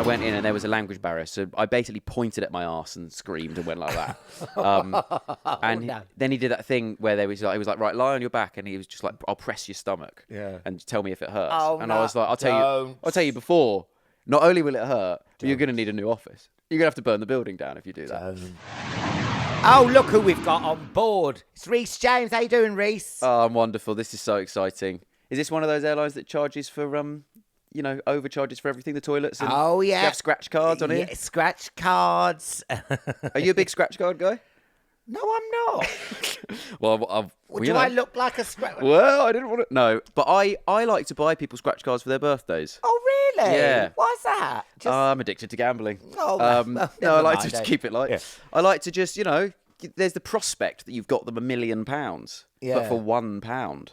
went in and there was a language barrier. So I basically pointed at my arse and screamed and went like that. Then he did that thing where he was like, right, lie on your back. And he was just like, I'll press your stomach and tell me if it hurts. I was like, I'll tell you before, not only will it hurt, but you're going to need a new office. You're going to have to burn the building down if you do that. Oh, look who we've got on board. It's Rhys James. How you doing, Rhys? Oh, I'm wonderful. This is so exciting. Is this one of those airlines that charges for, overcharges for everything, the toilets? And oh, yeah. Do you have scratch cards on here? Yeah, scratch cards. Are you a big scratch card guy? No, I'm not. Do I look like a scratch? Well, I didn't want to... No, but I like to buy people scratch cards for their birthdays. Oh, really? Yeah. Why's that? I'm addicted to gambling. Oh, I like to just keep it light. Yeah. I like to just, there's the prospect that you've got them £1 million, but for £1.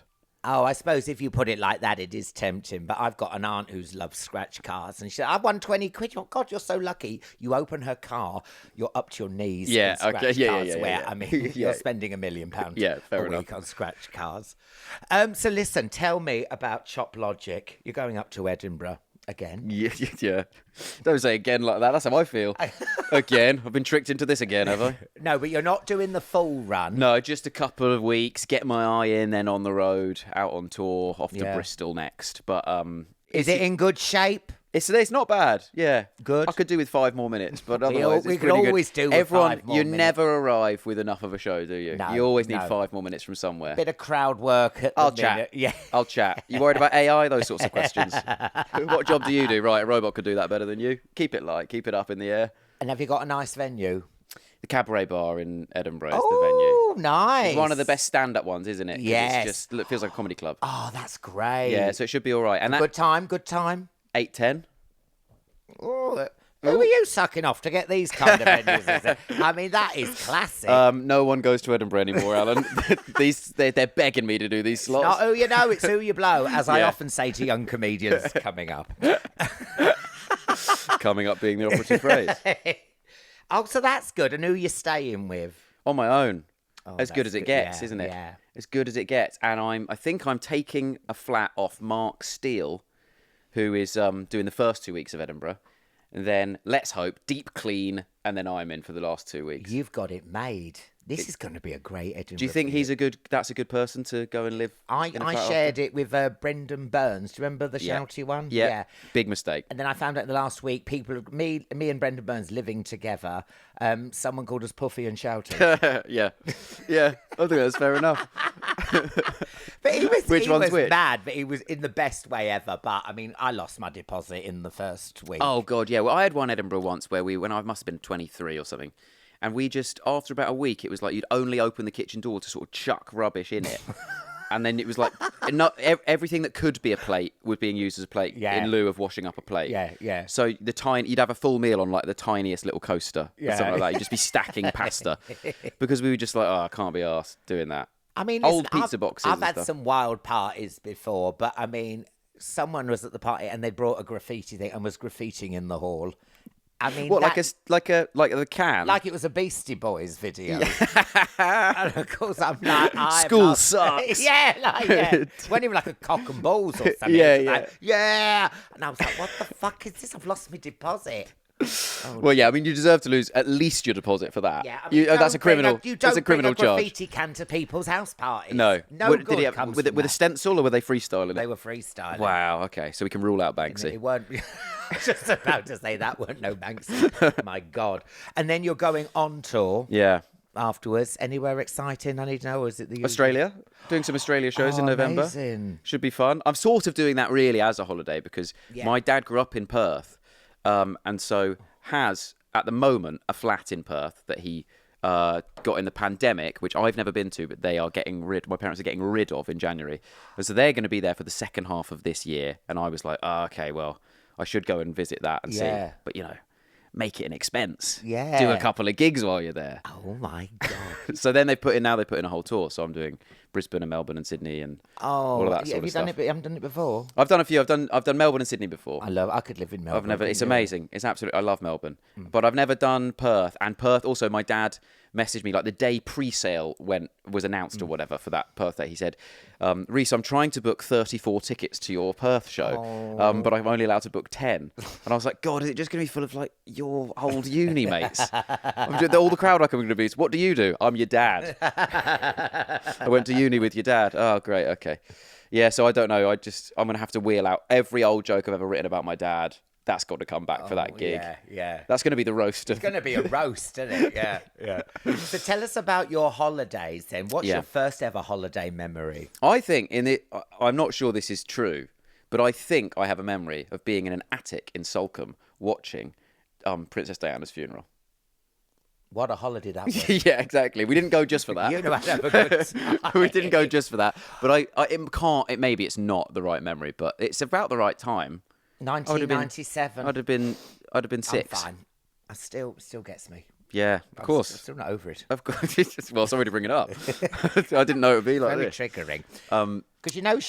Oh, I suppose if you put it like that, it is tempting. But I've got an aunt who loves scratch cards, and she said, "I won 20 quid. Oh God, you're so lucky. You open her car, you're up to your knees. Yeah, in scratch okay, cards, I mean, you're spending £1 million a week on scratch cards. So listen, tell me about Chop Logic. You're going up to Edinburgh again. Yeah. Don't say again like that. That's how I feel. Again. I've been tricked into this again, have I? No, but you're not doing the full run. No, just a couple of weeks, get my eye in, then on the road, out on tour, off to Bristol next. But is it in good shape? It's not bad. Yeah, good. I could do with 5 more minutes, but otherwise we it's could pretty always good. do with 5 more you minutes. never arrive with enough of a show, do you? No, you always need 5 more minutes from somewhere. Bit of crowd work. I'll chat. Yeah, I'll chat. You worried about AI? Those sorts of questions. What job do you do? Right, a robot could do that better than you. Keep it light. Keep it up in the air. And have you got a nice venue? The Cabaret Bar in Edinburgh is the venue. Oh, nice. It's one of the best stand-up ones, isn't it? Yes. It feels like a comedy club. Oh, that's great. Yeah, so it should be all right. And good time. 8:10. Oh, who are you sucking off to get these kind of venues? I mean, that is classic. No one goes to Edinburgh anymore, Alan. They're begging me to do these slots. Not who you know, it's who you blow, as I often say to young comedians coming up. Coming up being the operative phrase. Oh, so that's good. And who you staying with? On my own. As good as it gets, isn't it? Yeah. As good as it gets. And I think I'm taking a flat off Mark Steele, who is doing the first 2 weeks of Edinburgh. And then, let's hope, deep clean, and then I'm in for the last 2 weeks. You've got it made. This is going to be a great Edinburgh. Do you think that's a good person to go and live? I shared it with Brendan Burns. Do you remember the shouty one? Yeah. Big mistake. And then I found out the last week, me and Brendan Burns living together, someone called us Puffy and Shouty. Yeah. I think that's fair enough. But he was which? mad, but he was in the best way ever. But I mean, I lost my deposit in the first week. Oh God, yeah. Well, I had one Edinburgh once where when I must have been 23 or something. And we just, after about a week, it was like you'd only open the kitchen door to sort of chuck rubbish in it. And then it was like, everything that could be a plate was being used as a plate in lieu of washing up a plate. Yeah. So you'd have a full meal on like the tiniest little coaster or something like that. You'd just be stacking pasta. Because we were just like, I can't be arsed doing that. I mean, old pizza boxes. I've had some wild parties before, but I mean, someone was at the party and they brought a graffiti thing and was graffitiing in the hall. I mean, what, like the can? Like it was a Beastie Boys video. Yeah. And of course, I'm like, school sucks. It wasn't even like a cock and balls or something. Yeah. And I was like, what the fuck is this? I've lost my deposit. Well, yeah, I mean, you deserve to lose at least your deposit for that. Yeah, I mean, that's a criminal. That's a criminal bring a charge. graffiti can to people's house parties. No. Good comes with a stencil, or were they freestyling it? They were freestyling. Wow. Okay, so we can rule out Banksy. It weren't. I was just about to say that weren't no Banksy. My God. And then you're going on tour. Yeah. Afterwards, anywhere exciting? I need to know. Or is it the Australia? Doing some Australia shows in November. Amazing. Should be fun. I'm sort of doing that really as a holiday because my dad grew up in Perth, and so has at the moment a flat in Perth that he got in the pandemic, which I've never been to, but my parents are getting rid of in January. And so they're going to be there for the second half of this year. And I was like, okay, well, I should go and visit that and see. But, make it an expense. Yeah. Do a couple of gigs while you're there. Oh, my God. So then they put in a whole tour. So I'm doing Brisbane and Melbourne and Sydney and all of that sort of stuff. You haven't done it before? I've done a few. I've done Melbourne and Sydney before. I could live in Melbourne. It's amazing. It's absolutely, I love Melbourne. But I've never done Perth. And Perth, also my dad messaged me like the day pre-sale was announced or whatever for that Perth day. He said, Rhys, I'm trying to book 34 tickets to your Perth show, but I'm only allowed to book 10. And I was like, God, is it just going to be full of like your old uni mates? All the crowd are coming to be. What do you do? I'm your dad. I went to uni with your dad. Oh, great. Okay. Yeah, so I don't know. I'm going to have to wheel out every old joke I've ever written about my dad. That's got to come back for that gig. Yeah. That's going to be the roast. It's going to be a roast, isn't it? Yeah. So tell us about your holidays then. What's your first ever holiday memory? I think I'm not sure this is true, but I think I have a memory of being in an attic in Salcombe watching Princess Diana's funeral. What a holiday that was. Yeah, exactly. We didn't go just for that. You know, I'd have a good time. We didn't go just for that. But maybe it's not the right memory, but it's about the right time. 1997. I'd have been 6. I'm fine. I still gets me. Yeah, of course. I'm still not over it. Of course. Well, sorry to bring it up. I didn't know it would be like Very this. triggering. Because you know,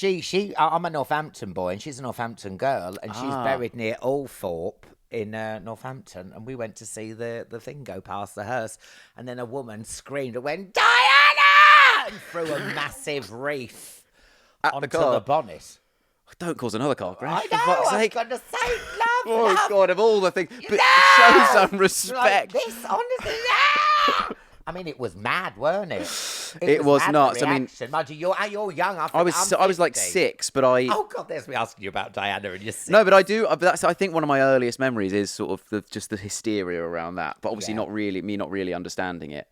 I'm a Northampton boy and she's a Northampton girl, and she's buried near Althorpe in Northampton, and we went to see the thing go past the hearse, and then a woman screamed and went, Diana! And threw a massive wreath onto the bonnet. Don't cause another car crash. I know, I was going to say, love, Oh, God, of all the things. But no! show some respect. Like this, honestly, no! I mean, it was mad, weren't it? It was mad, nuts. the I mean, reaction. Mind you, you're young. I was like 6, but I... Oh, God, there's me asking you about Diana and you're 6. No, but I do. But I think one of my earliest memories is sort of just the hysteria around that. But obviously not really understanding it.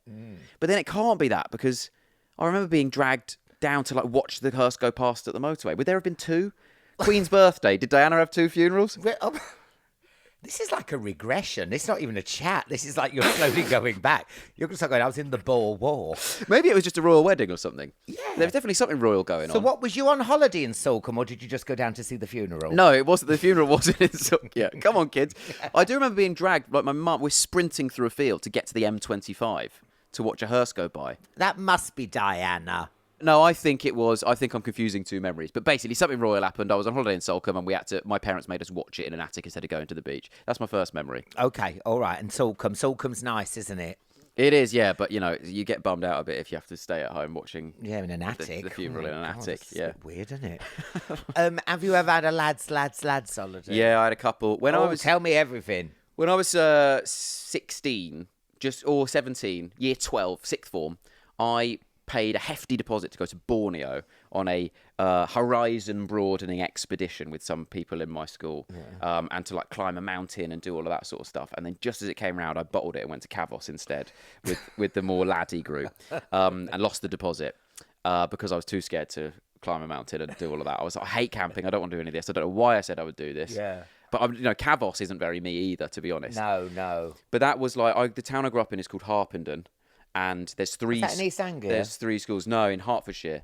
But then it can't be that, because I remember being dragged down to like watch the hearse go past at the motorway. Would there have been 2? Queen's birthday. Did Diana have 2 funerals? This is like a regression. It's not even a chat. This is like you're slowly going back. You're going to start going, I was in the Boer War. Maybe it was just a royal wedding or something. Yeah. There was definitely something royal going on. So what, was you on holiday in Salcombe, or did you just go down to see the funeral? No, it wasn't. The funeral wasn't in Salcombe. Yeah, come on, kids. I do remember being dragged, like my mum, we're sprinting through a field to get to the M25 to watch a hearse go by. That must be Diana. No, I think it was. I think I'm confusing 2 memories. But basically, something royal happened. I was on holiday in Salcombe, and my parents made us watch it in an attic instead of going to the beach. That's my first memory. Okay, all right. And Salcombe's nice, isn't it? It is, yeah. But, you get bummed out a bit if you have to stay at home watching... Yeah, in an attic. The funeral in an attic, yeah. Weird, isn't it? Have you ever had a lads holiday? Yeah, I had a couple. Tell me everything. When I was 16, or 17, year 12, 6th form, I paid a hefty deposit to go to Borneo on a horizon broadening expedition with some people in my school, and to like climb a mountain and do all of that sort of stuff. And then just as it came round, I bottled it and went to Kavos instead with the more laddie group, and lost the deposit because I was too scared to climb a mountain and do all of that. I hate camping. I don't want to do any of this. I don't know why I said I would do this. Yeah. But Kavos isn't very me either, to be honest. No. But that was like the town I grew up in is called Harpenden. And there's 3... Is that in East Anglia? There's 3 schools. No, in Hertfordshire.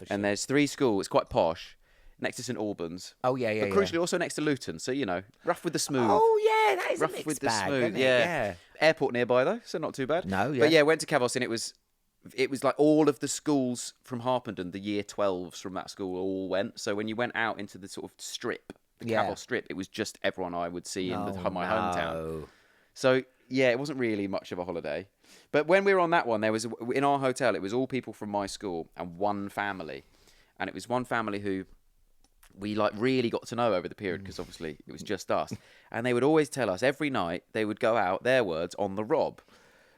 And there's 3 schools. It's quite posh. Next to St Albans. Oh, yeah. But crucially, also next to Luton. So, rough with the smooth. Oh, yeah, that is rough a mixed with the bag, smooth. isn't it? Yeah. Airport nearby, though, so not too bad. No, yeah. But, yeah, went to Kavos, and it was like all of the schools from Harpenden, the year 12s from that school all went. So when you went out into the sort of strip, the Kavos strip, it was just everyone I would see in my hometown. So, yeah, it wasn't really much of a holiday. But when we were on that one, there was, in our hotel, it was all people from my school and one family. And it was one family who we like really got to know over the period, because obviously it was just us. And they would always tell us every night they would go out, their words, on the rob.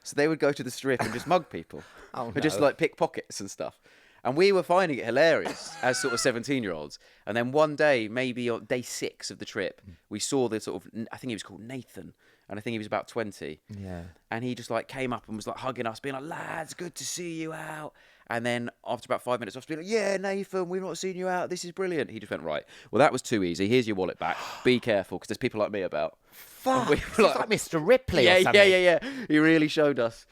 So they would go to the strip and just mug people. And just like pick pockets and stuff. And we were finding it hilarious as sort of 17-year-olds. And then one day, maybe on day 6 of the trip, we saw the sort of, I think he was called Nathan. And I think he was about 20. Yeah. And he just like came up and was like hugging us, being like, lads, good to see you out. And then after about 5 minutes, I was being like, yeah, Nathan, we've not seen you out. This is brilliant. He just went, right, well, that was too easy. Here's your wallet back. Be careful, because there's people like me about. Fuck. It's like Mr. Ripley or something. Yeah. He really showed us.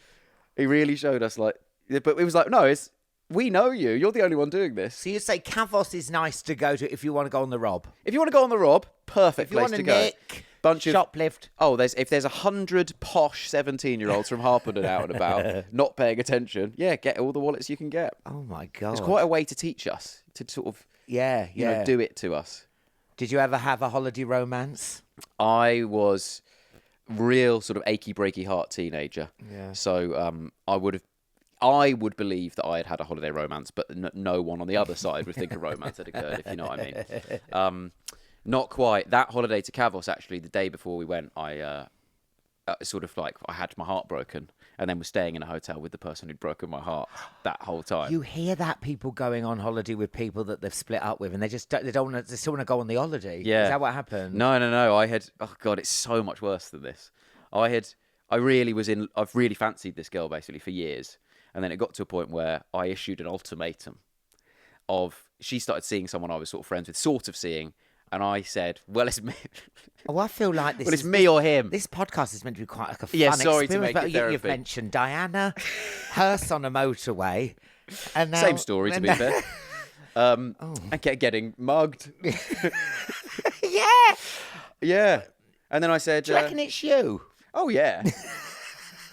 Like, but it was like, no, we know you. You're the only one doing this. So you say Kavos is nice to go to if you want to go on the rob? If you want to go on the rob, perfect place to go. Nick, shoplift. If there's 100 posh 17-year-olds from Harpenden out and about, not paying attention, get all the wallets you can get. Oh my God. It's quite a way to teach us, to sort of, do it to us. Did you ever have a holiday romance? I was real sort of achy breaky heart teenager. Yeah. So I would believe that I had a holiday romance, but no one on the other side would think a romance had occurred, if you know what I mean. Not quite. That holiday to Kavos, actually, the day before we went, I sort of like, I had my heart broken and then was staying in a hotel with the person who'd broken my heart that whole time. You hear that, people going on holiday with people that they've split up with, and they still want to go on the holiday. Yeah. Is that what happened? No. Oh God, it's so much worse than this. I've really fancied this girl basically for years. And then it got to a point where I issued an ultimatum she started seeing someone I was sort of friends with, sort of seeing. And I said, well, it's me. Oh, I feel like this. Well, it's me or him. This podcast is meant to be quite like a fun sorry experience. to make it therapy. You've mentioned Diana, hearse on a motorway, and now, Same story, to be fair. I kept getting mugged. Yeah. Yeah. And then I said, Do you reckon it's you? Oh, yeah.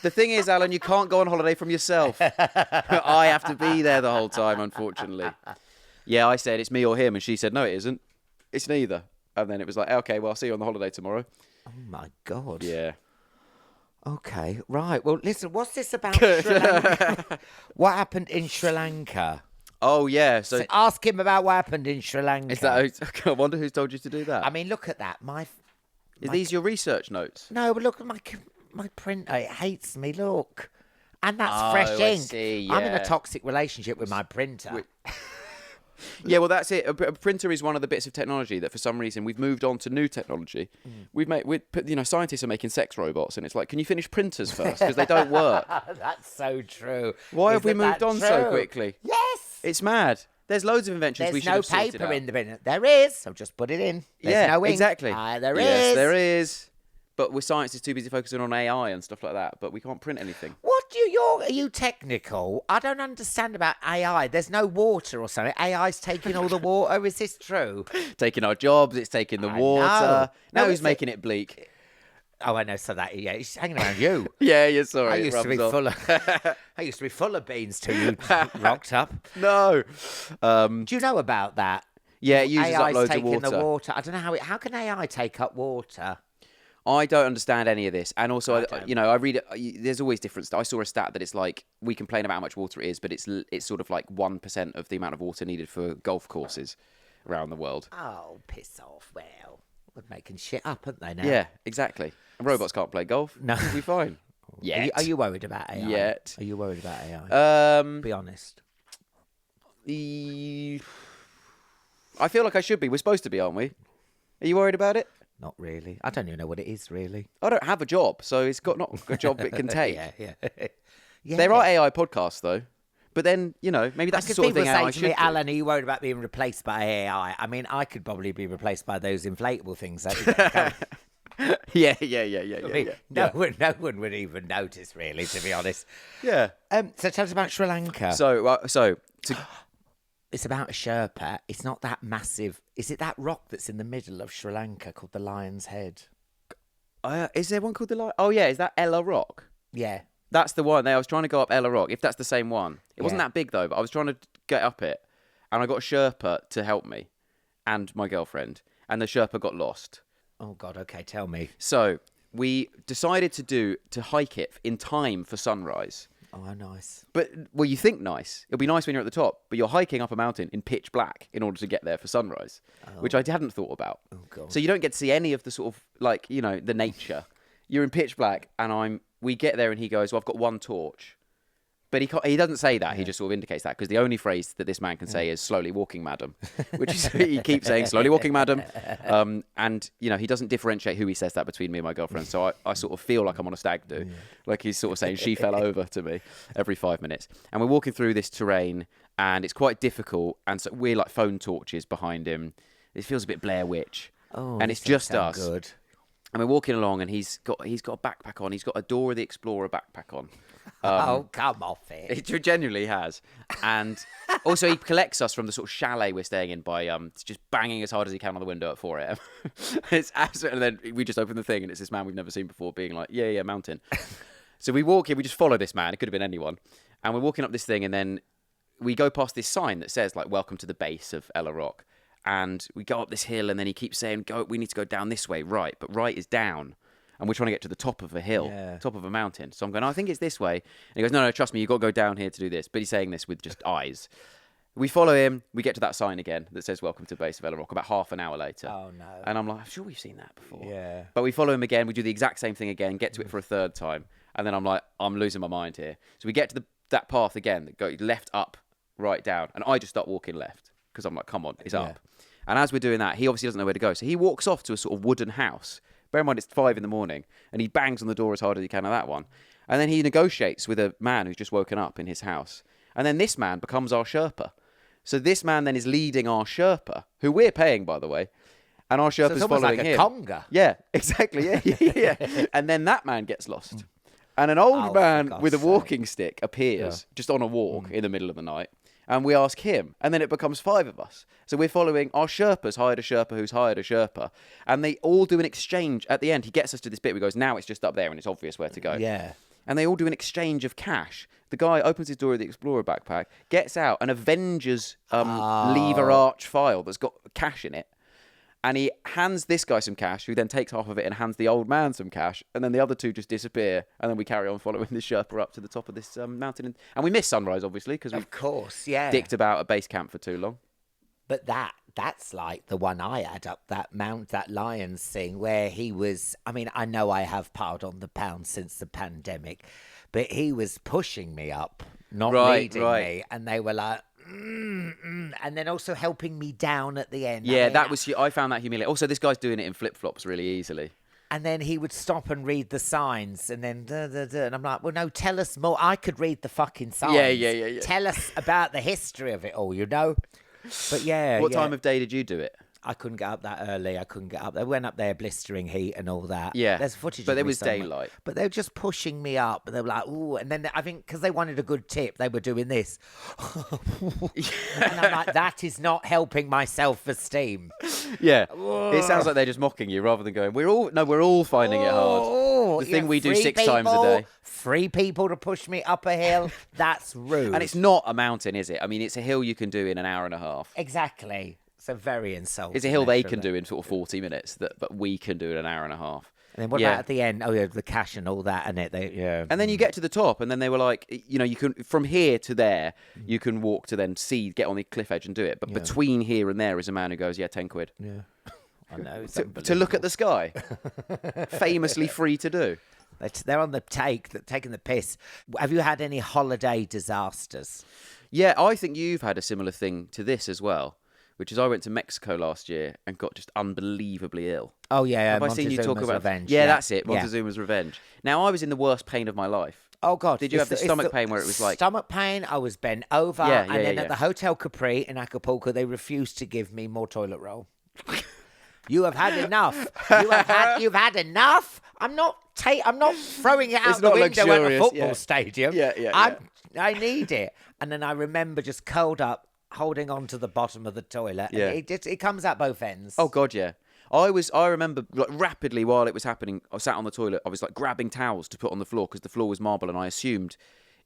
The thing is, Alan, you can't go on holiday from yourself. I have to be there the whole time, unfortunately. Yeah, I said, it's me or him. And she said, no, it isn't. It's neither. And then it was like, okay, well, I'll see you on the holiday tomorrow. Oh, my God. Yeah. Okay, right. Well, listen, what's this about Sri Lanka? What happened in Sri Lanka? Oh, yeah. So ask him about what happened in Sri Lanka. Is that? I wonder who's told you to do that. I mean, look at that. Are these your research notes? No, but look at my printer. It hates me. Look. And that's fresh ink. See, yeah. I'm in a toxic relationship with my printer. Yeah, well, that's it. A printer is one of the bits of technology that, for some reason, we've moved on to new technology. Scientists are making sex robots, and it's like, can you finish printers first? Because they don't work. That's so true. Why have we moved on so quickly? Yes. It's mad. There's loads of inventions we should have sorted out. There's no paper in the bin. There is. So just put it in. There's no ink. Exactly. There is. Yes, there is. But science is too busy focusing on AI and stuff like that. But we can't print anything. Are you technical? I don't understand about AI. There's no water or something. AI's taking all the water. Is this true? Taking our jobs. It's taking the water. Now who's making it bleak? Oh, I know. So it's hanging around you. Yeah, you're sorry. I used to be full of beans till you rocked up. No. Do you know about that? Yeah, it uses AI's up loads of taking water. the water. I don't know how can AI take up water? I don't understand any of this. And also, I read it. There's always different stuff. I saw a stat that it's like, we complain about how much water it is, but it's sort of like 1% of the amount of water needed for golf courses around the world. Oh, piss off. Well, we're making shit up, aren't they now? Yeah, exactly. And robots can't play golf. No. We'll be fine. Yet. Are you worried about AI? Yet. Are you worried about AI? Be honest. I feel like I should be. We're supposed to be, aren't we? Are you worried about it? Not really. I don't even know what it is, really. I don't have a job, so it's got not a job it can take. Yeah. There are AI podcasts, though. But then, maybe that's the sort of thing AI should do. Alan, are you worried about being replaced by AI? I mean, I could probably be replaced by those inflatable things. Yeah. No one would even notice, really, to be honest. Yeah. So tell us about Sri Lanka. It's about a Sherpa. It's not that massive. Is it that rock that's in the middle of Sri Lanka called the Lion's Head? Is there one called the Lion? Oh, yeah. Is that Ella Rock? Yeah. That's the one. I was trying to go up Ella Rock, if that's the same one. It wasn't Yeah. that big, though, but I was trying to get up it. And I got a Sherpa to help me and my girlfriend. And the Sherpa got lost. Oh, God. Okay, tell me. So we decided to hike it in time for sunrise. Oh, how nice. But, well, you think nice. It'll be nice when you're at the top, but you're hiking up a mountain in pitch black in order to get there for sunrise, which I hadn't thought about. Oh, God. So you don't get to see any of the sort of, the nature. You're in pitch black, and we get there, and he goes, well, I've got one torch. But he doesn't say that. Yeah. He just sort of indicates that, because the only phrase that this man can say is slowly walking, madam, which is, he keeps saying slowly walking, madam. And, he doesn't differentiate who he says that between me and my girlfriend. So I sort of feel like I'm on a stag do. Yeah. Like he's sort of saying she fell over to me every 5 minutes. And we're walking through this terrain, and it's quite difficult. And so we're like phone torches behind him. It feels a bit Blair Witch. Oh, and it's just us. Good. And we're walking along, and he's got a backpack on. He's got a Dora the Explorer backpack on. Come off it. He genuinely has. And also he collects us from the sort of chalet we're staying in by just banging as hard as he can on the window at 4 a.m. It's absolutely, and then we just open the thing, and it's this man we've never seen before being like, yeah, mountain. So we walk in, we just follow this man. It could have been anyone. And we're walking up this thing, and then we go past this sign that says, like, welcome to the base of Ella Rock. And we go up this hill, and then he keeps saying, we need to go down this way, right. But right is down. and we're trying to get to the top of a hill, top of a mountain. So I'm going, I think it's this way. And he goes, no, trust me, you've got to go down here to do this. But he's saying this with just eyes. We follow him. We get to that sign again that says "Welcome to Base of Ella Rock" about half an hour later. Oh no! And I'm like, I'm sure we've seen that before. Yeah. But we follow him again. We do the exact same thing again. Get to it for a third time, and then I'm like, I'm losing my mind here. So we get to that path again that goes left, up, right, down, and I just start walking left because I'm like, come on, it's up. And as we're doing that, he obviously doesn't know where to go, so he walks off to a sort of wooden house. Bear in mind, it's 5 a.m, and he bangs on the door as hard as he can of that one, and then he negotiates with a man who's just woken up in his house, and then this man becomes our Sherpa. So this man then is leading our Sherpa, who we're paying, by the way, and our Sherpa's following like him. Conga. Yeah, exactly. Yeah. And then that man gets lost, and an old man with a walking stick appears just on a walk in the middle of the night, and we ask him, and then it becomes 5 of us. So we're following our Sherpa's hired a Sherpa who's hired a Sherpa, and they all do an exchange at the end. He gets us to this bit where he goes, now it's just up there, and it's obvious where to go. Yeah. And they all do an exchange of cash. The guy opens his door of the Explorer backpack, gets out an Avengers lever arch file that's got cash in it, and he hands this guy some cash, who then takes half of it and hands the old man some cash, and then the other 2 just disappear, and then we carry on following the Sherpa up to the top of this mountain. And we miss sunrise, obviously, because we've dicked about a base camp for too long. But that's like the one I had up that Lions thing where he was, I mean, I know I have piled on the pounds since the pandemic, but he was pushing me up, not leading me, and they were like, and then also helping me down at the end. Yeah, I found that humiliating. Also, this guy's doing it in flip-flops really easily. And then he would stop and read the signs, and then and I'm like, well, no, tell us more. I could read the fucking signs. Yeah. Tell us about the history of it all, you know? But What time of day did you do it? I couldn't get up that early. I couldn't get up. They went up there, blistering heat and all that. Yeah. There's footage but of there me was somewhere. daylight. But they were just pushing me up. And they were like, ooh. And then I think because they wanted a good tip, they were doing this. And I'm like, that is not helping my self-esteem. Yeah. It sounds like they're just mocking you rather than going, we're all finding it hard. The thing we do 6 times a day. 3 people to push me up a hill. That's rude. And it's not a mountain, is it? I mean, it's a hill you can do in an hour and a half. Exactly. So very insulting. It's a hill they can do in sort of 40 minutes, but we can do in an hour and a half. And then what about at the end? Oh, yeah, the cash and all that, and it. And then you get to the top, and then they were like, you can from here to there, you can walk to then get on the cliff edge and do it. But between here and there is a man who goes, 10 quid. Yeah, I know. To look at the sky, famously free to do. They're on the taking the piss. Have you had any holiday disasters? Yeah, I think you've had a similar thing to this as well, which is I went to Mexico last year and got just unbelievably ill. Oh, yeah. Have I seen you talk about Revenge? Yeah, that's it. Montezuma's Revenge. Now, I was in the worst pain of my life. Oh, God. Did you have the stomach pain where it was like... Stomach pain, I was bent over, and then at the Hotel Capri in Acapulco, they refused to give me more toilet roll. You have had enough. You've had enough. I'm not throwing it out the window at a football stadium. I need it. And then I remember just curled up, holding on to the bottom of the toilet. Yeah. And it comes out both ends. Oh, God, yeah. I remember like, rapidly while it was happening, I sat on the toilet, I was like grabbing towels to put on the floor because the floor was marble, and I assumed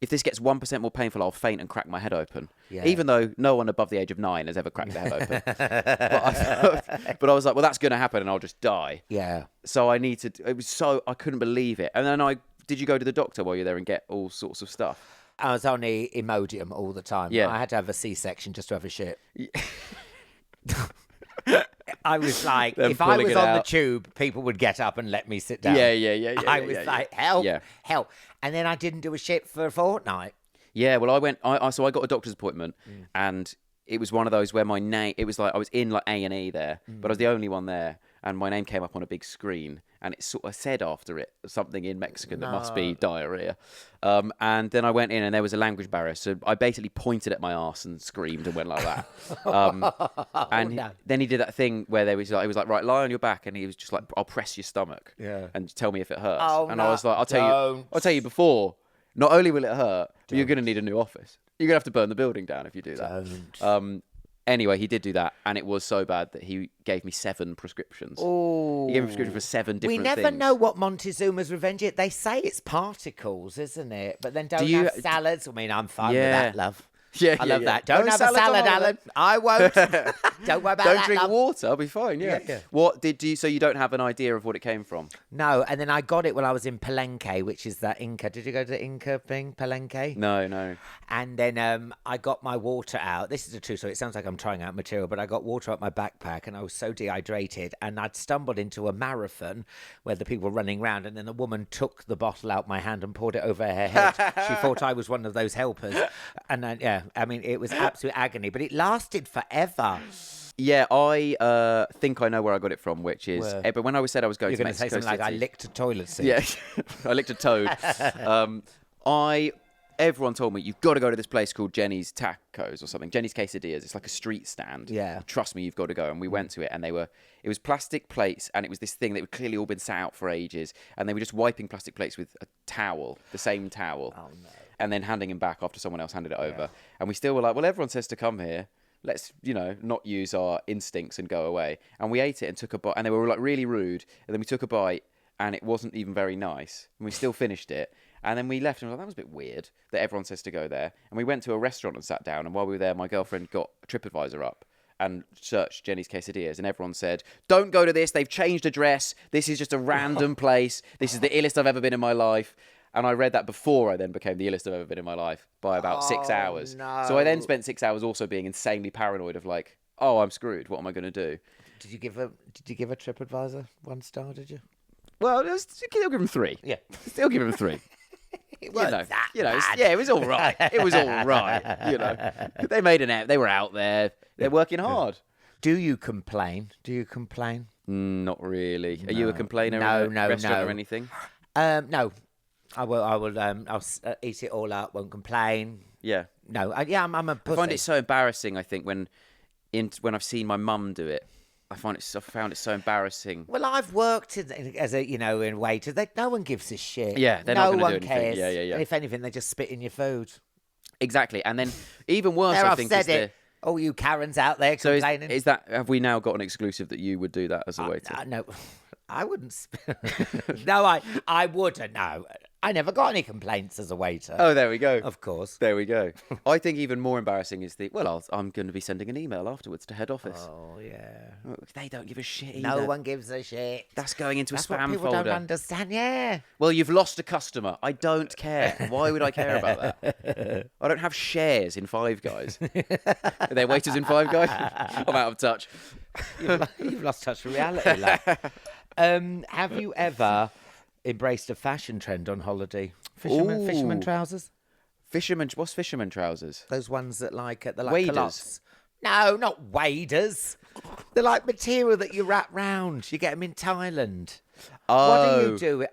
if this gets 1% more painful, I'll faint and crack my head open. Yeah. Even though no one above the age of 9 has ever cracked their head open. but I was like, well, that's going to happen and I'll just die. Yeah. So I couldn't believe it. And then did you go to the doctor while you're there and get all sorts of stuff? I was on Imodium all the time. Yeah. I had to have a C-section just to have a shit. I was like, if I was on the tube, people would get up and let me sit down. Yeah. I was like, help. And then I didn't do a shit for a fortnight. Yeah, well, so I got a doctor's appointment, and it was one of those where my name, it was like I was in like A&E there, but I was the only one there, and my name came up on a big screen, and it sort of said after it something in Mexican that must be diarrhea. And then I went in, and there was a language barrier, so I basically pointed at my arse and screamed and went like that. Then he did that thing where he was like, right, lie on your back, and he was just like, I'll press your stomach, and tell me if it hurts. I was like, I'll tell you before. Not only will it hurt, but you're going to need a new office. You're going to have to burn the building down if you do that. Anyway, he did do that, and it was so bad that he gave me 7 prescriptions. Oh, he gave me a prescription for 7 different things. We never know what Montezuma's Revenge is. They say it's particles, isn't it? But then don't have salads. I mean, I'm fine with that, love. Yeah, I love yeah. that. Don't No have a salad on salad, holiday. Alan. I won't. Don't worry about that. Don't drink love. water. I'll be fine. Yeah. Yeah. What did you? So you don't have an idea of what it came from? No, and then I got it when I was in Palenque, which is that Inca. Did you go to the Inca thing, Palenque? No. And then I got my water out. This is a true story. It sounds like I'm trying out material, but I got water out my backpack and I was so dehydrated. And I'd stumbled into a marathon where the people were running around. And then the woman took the bottle out my hand and poured it over her head. She thought I was one of those helpers. And then, it was absolute agony. But it lasted forever. Yeah, I think I know where I got it from, which is... But when I said I was going You're to going to say Mexico something like, I City- licked a toilet seat. Yeah, I licked a toad. Everyone told me, you've got to go to this place called Jenny's Tacos or something. Jenny's Quesadillas. It's like a street stand. Yeah. Trust me, you've got to go. And we went to it, and it was plastic plates, and it was this thing that had clearly all been sat out for ages, and they were just wiping plastic plates with a towel, the same towel. Oh, no. And then handing them back after someone else handed it over. And we still were like, well, everyone says to come here. Let's, not use our instincts and go away. And we ate it and took a bite, and they were like really rude. And then we took a bite, and it wasn't even very nice. And we still finished it. And then we left, and we were like, that was a bit weird that everyone says to go there. And we went to a restaurant and sat down. And while we were there, my girlfriend got TripAdvisor up and searched Jenny's Quesadillas. And everyone said, don't go to this. They've changed address. This is just a random place. This is the illest I've ever been in my life. And I read that before I then became the illest I've ever been in my life by about 6 hours. No. So I then spent 6 hours also being insanely paranoid of like, oh, I'm screwed. What am I going to do? Did you give a TripAdvisor 1 star, did you? Well, still give him 3. Yeah. Still give him 3. It wasn't that bad. Yeah, it was all right. It was all right. They made an app. They were out there. They're working hard. Do you complain? Not really. Are you a complainer No, in a restaurant no. or anything? No. I'll eat it all up, won't complain. Yeah. No, I'm a pussy. I find it so embarrassing, I think, when I've seen my mum do it. I found it so embarrassing. Well, I've worked as a, in waiters. No one gives a shit. Yeah, they're no not going to do one anything. cares. Yeah. And if anything, they just spit in your food. Exactly. And then even worse, There, I I've think, said is it. Oh, you Karens out there So complaining. have we now got an exclusive that you would do that as a waiter? No, I wouldn't. No, I wouldn't. No, I never got any complaints as a waiter. Oh, there we go. Of course. There we go. I think even more embarrassing is I'm going to be sending an email afterwards to head office. Oh, yeah. They don't give a shit either. No one gives a shit. That's going into That's a spam what people folder. don't understand, yeah. Well, you've lost a customer. I don't care. Why would I care about that? I don't have shares in Five Guys. Are there waiters in Five Guys? I'm out of touch. You've lost touch with reality, lad. Have you ever embraced a fashion trend on holiday? Fisherman trousers? What's fisherman trousers? Those ones that they're like Waders? culottes. No, not waders. They're like material that you wrap round. You get them in Thailand. Oh. What do you do?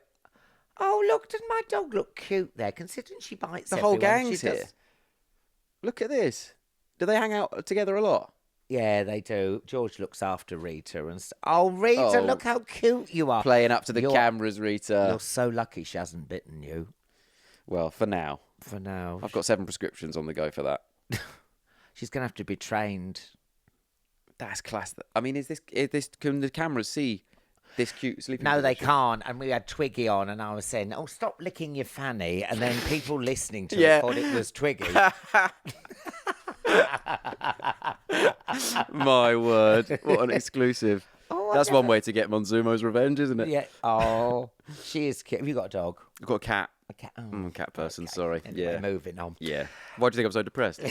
Oh, look, doesn't my dog look cute there? Considering she bites The whole everyone, gang's she does- here. Look at this. Do they hang out together a lot? Yeah, they do. George looks after Rita and oh, Rita, Oh. look how cute you are. Playing up to the You're- cameras, Rita. You're so lucky she hasn't bitten you. Well, for now. For now. I've got 7 prescriptions on the go for that. She's going to have to be trained. That's class. I mean, can the cameras see this cute sleeping No, they position? can't. And we had Twiggy on, and I was saying, "Oh, stop licking your fanny." And then people listening to Yeah. it thought it was Twiggy. My word. What an exclusive. Oh, That's one way to get Monzumo's revenge, isn't it? Yeah. Oh, she is cute. Have you got a dog? I've got a cat. A cat. Oh, I'm a cat person, okay. sorry. Anyway, Yeah. moving on. Yeah. Why do you think I'm so depressed?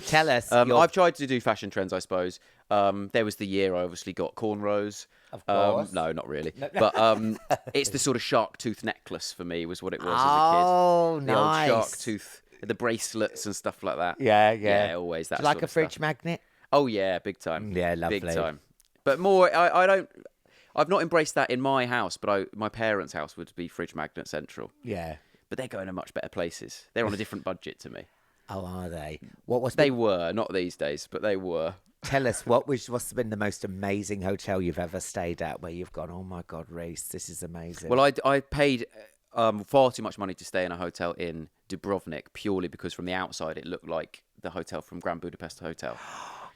Tell us. I've tried to do fashion trends, I suppose. There was the year I obviously got cornrows. Of course. No, not really. But it's the sort of shark tooth necklace for me was what it was as a Oh, kid. nice. The old shark tooth, the bracelets and stuff like that. Yeah. Yeah, always that Do you like sort a of fridge stuff. magnet? Oh, yeah, big time. Yeah, lovely. Big time. But more, I don't... I've not embraced that in my house, but my parents' house would be fridge magnet central. Yeah. But they're going to much better places. They're on a different budget to me. Oh, are they? What was They were, not these days, but they were. Tell us what's been the most amazing hotel you've ever stayed at, where you've gone, oh my God, Rhys, this is amazing. Well, I paid far too much money to stay in a hotel in Dubrovnik purely because from the outside it looked like the hotel from Grand Budapest Hotel.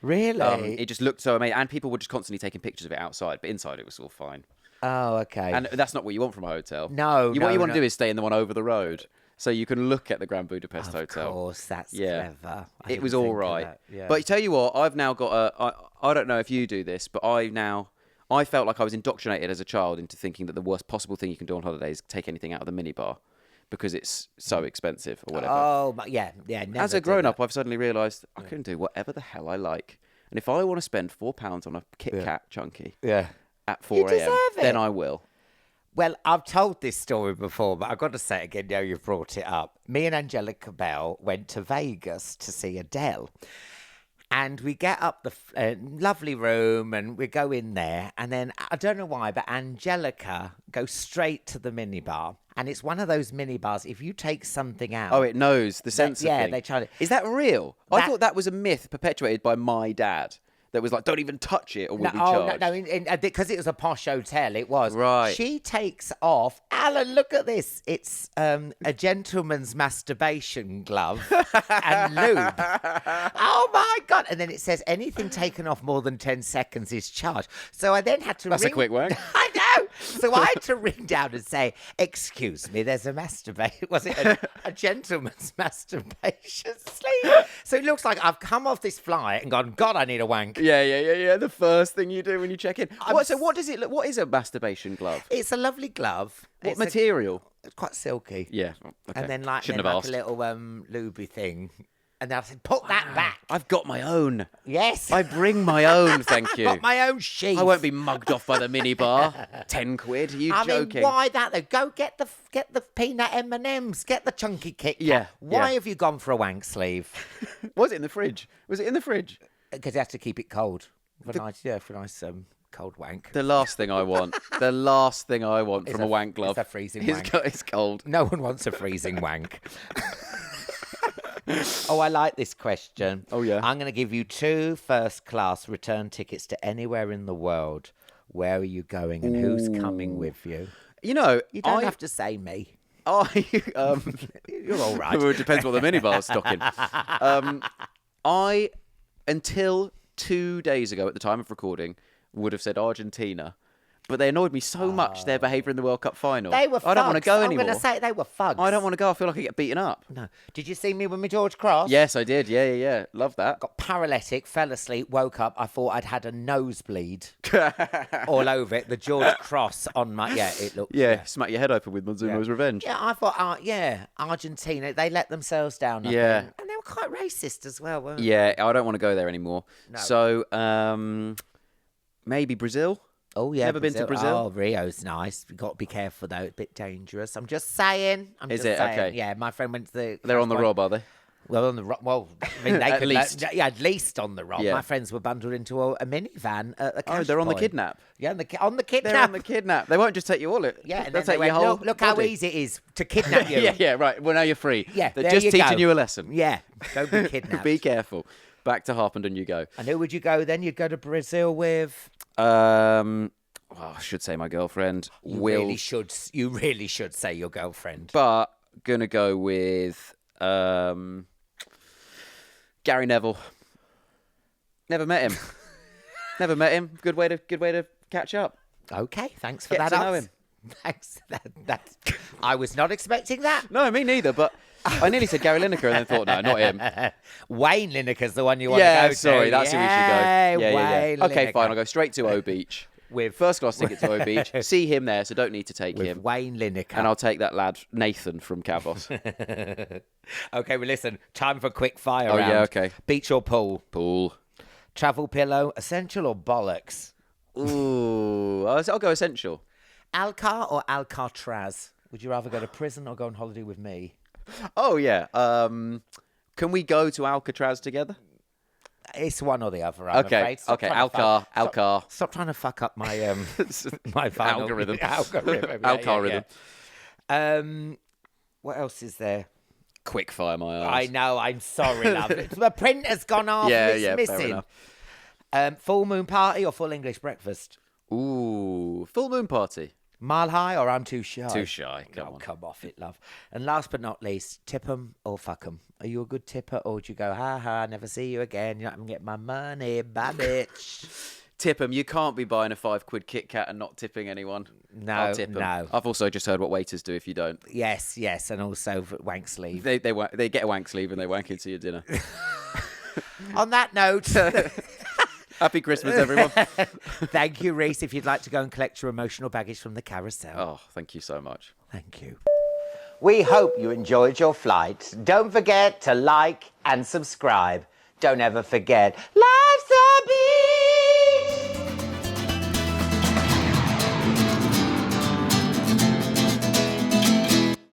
Really? It just looked so amazing, and people were just constantly taking pictures of it outside, but inside it was all fine. Oh, okay. And that's not what you want from a hotel. No, What you want to do is stay in the one over the road. so you can look at the Grand Budapest Hotel. Of course, that's clever. It was all right. Yeah. But tell you what, I've now got I don't know if you do this, but I felt like I was indoctrinated as a child into thinking that the worst possible thing you can do on holiday is take anything out of the minibar because it's so expensive or whatever. Oh, yeah. Never as a grown-up, I've suddenly realised I can do whatever the hell I like. And if I want to spend £4 on a Kit Kat chunky at 4 a.m, then I will. Well, I've told this story before, but I've got to say it again now you've brought it up. Me and Angelica Bell went to Vegas to see Adele. And we get up the lovely room and we go in there. And then, I don't know why, but Angelica goes straight to the minibar. And it's one of those minibars, if you take something out... Oh, it knows the sensor thing. Yeah, they try to... Is that real? I thought that was a myth perpetuated by my dad. That was like, don't even touch it or we'll be charged. No, because it was a posh hotel, it was. Right. She takes off, Alan, look at this. It's a gentleman's masturbation glove and lube. Oh, my God. And then it says anything taken off more than 10 seconds is charged. So I then had to That's a quick one. I know. So I had to ring down and say, excuse me, there's a masturbation. Was it a gentleman's masturbation sleeve? So it looks like I've come off this flight and gone, God, I need a wank. Yeah. The first thing you do when you check in. What does it look? What is a masturbation glove? It's a lovely glove. What material? It's quite silky. Yeah. Okay. And then like Shouldn't have asked. a little lubey thing. And then I said, put that back. I've got my own. Yes. I bring my own, thank you. I've got my own sheath. I won't be mugged off by the minibar. 10 quid? Are you joking? Mean, why that though? Go get the peanut M&Ms. Get the chunky Kit Kat. Yeah. Why have you gone for a wank sleeve? Was it in the fridge? Was it in the fridge? Because you have to keep it cold. For a nice cold wank. The last thing I want. from a wank glove. It's a freezing wank. It's cold. No one wants a freezing wank. Oh, I like this question. Oh, yeah. I'm going to give you 2 first-class return tickets to anywhere in the world. Where are you going and who's coming with you? You know, You don't have to say me. You're all right. Well, it depends what the minibar's stocking. I, until 2 days ago at the time of recording, would have said Argentina. But they annoyed me so much, their behaviour in the World Cup final. They were thugs. I don't want to go anymore. I'm going to say they were thugs. I don't want to go. I feel like I get beaten up. No. Did you see me with my George Cross? Yes, I did. Yeah. Love that. Got paralytic, fell asleep, woke up. I thought I'd had a nosebleed all over it. The George Cross on my... Yeah, it looked... Yeah, smack your head open with Montezuma's revenge. Yeah, I thought, Argentina, they let themselves down. I think. And they were quite racist as well, weren't they? Yeah, I don't want to go there anymore. No. So, maybe Brazil? Oh, yeah. Never been to Brazil? Oh, Rio's nice. You've got to be careful, though. It's a bit dangerous. I'm just saying. Is it? Okay. Yeah, my friend went to the... They're on the rob, are they? Well, on the rob. Well, I mean, they At could... least. at least on the rob. Yeah. My friends were bundled into a minivan at a cash They're on the point. kidnap. Yeah, on the kidnap. They're on the kidnap. They won't just take you all. Yeah, and they'll then take they your went, whole look how body. easy it is to kidnap you. Yeah, right. Well, now you're free. Yeah, They're there just you teaching go. you a lesson. Yeah, don't be kidnapped. Be careful. Back to Harpenden you go. And who would you go then? You'd go to Brazil with... I should say my girlfriend. You really should say your girlfriend. But gonna go with Gary Neville. Never met him. Good way to catch up. Okay, thanks for Get that. to know him. Thanks. That I was not expecting that. No, me neither. But I nearly said Gary Lineker and then thought, no, not him. Wayne Lineker's the one you want to go Yeah, to. sorry, that's who we should go. Yeah. Wayne Okay, Lineker. fine. I'll go straight to O Beach. With First class ticket to O Beach. See him there, so don't need to take with him. Wayne Lineker. And I'll take that lad, Nathan from Kavos. Okay, well, listen. Time for quick fire round. Yeah, okay. Beach or pool? Pool. Travel pillow, essential or bollocks? Ooh, I'll go essential. Alcar or Alcatraz? Would you rather go to prison or go on holiday with me? Oh, yeah. Can we go to Alcatraz together? It's one or the other, I'm afraid. Okay, Alcar. Stop trying to fuck up my my final Algorithm. Algorithm. What else is there? Quickfire my eyes. I know. I'm sorry, love. The printer's gone off. It's fair missing. enough. Full moon party or full English breakfast? Ooh, full moon party. Mile high or I'm too shy? Too shy. Come on. Come off it, love. And last but not least, tip 'em or fuck 'em. Are you a good tipper or do you go, ha ha, never see you again? You're not going to get my money, bye bitch? tip them. You can't be buying a £5 Kit Kat and not tipping anyone. No, I'll tip 'em. no. I've also just heard what waiters do if you don't. Yes, and also wank sleeve. They get a wank sleeve and they wank into your dinner. On that note... Happy Christmas, everyone. Thank you, Rhys. If you'd like to go and collect your emotional baggage from the carousel. Oh, thank you so much. Thank you. We hope you enjoyed your flight. Don't forget to like and subscribe. Don't ever forget, life's a beat.